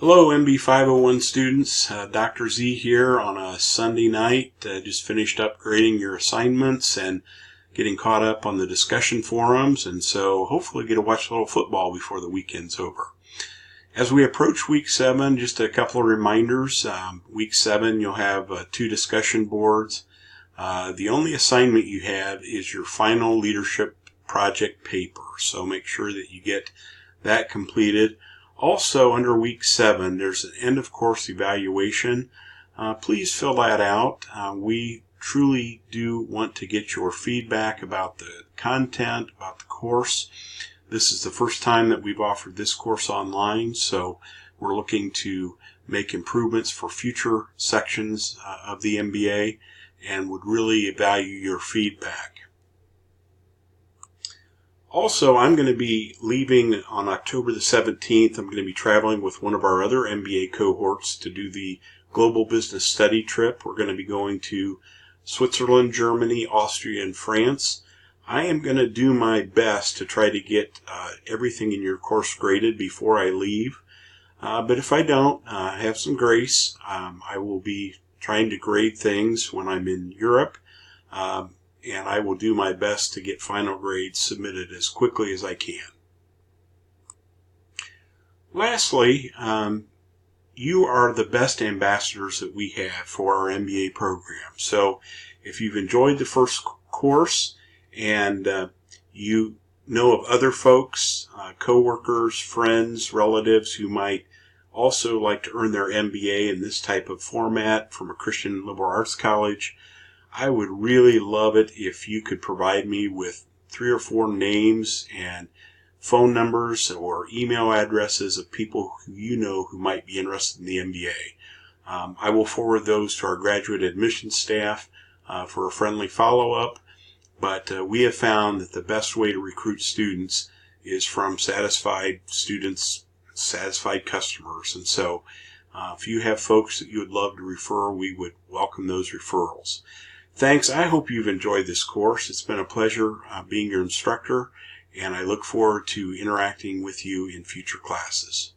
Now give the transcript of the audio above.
Hello, MB501 students. Dr. Z here on a Sunday night. Just finished up grading your assignments and getting caught up on the discussion forums, and so hopefully get to watch a little football before the weekend's over. As we approach week 7, just a couple of reminders. Week 7, you'll have 2 discussion boards. The only assignment you have is your final leadership project paper, so make sure that you get that completed. Also, under week 7, there's an end of course evaluation. Please fill that out. We truly do want to get your feedback about the content, about the course. This is the first time that we've offered this course online, so we're looking to make improvements for future sections of the MBA and would really value your feedback. Also, I'm going to be leaving on October the 17th. I'm going to be traveling with one of our other MBA cohorts to do the Global Business Study trip. We're going to be going to Switzerland, Germany, Austria, and France. I am going to do my best to try to get everything in your course graded before I leave. But if I don't, have some grace. I will be trying to grade things when I'm in Europe. And I will do my best to get final grades submitted as quickly as I can. Lastly, you are the best ambassadors that we have for our MBA program. So if you've enjoyed the first course and you know of other folks, coworkers, friends, relatives who might also like to earn their MBA in this type of format from a Christian liberal arts college, I would really love it if you could provide me with 3 or 4 names and phone numbers or email addresses of people who you know who might be interested in the MBA. I will forward those to our graduate admissions staff for a friendly follow-up, but we have found that the best way to recruit students is from satisfied students, satisfied customers, and so if you have folks that you would love to refer, we would welcome those referrals. Thanks. I hope you've enjoyed this course. It's been a pleasure being your instructor, and I look forward to interacting with you in future classes.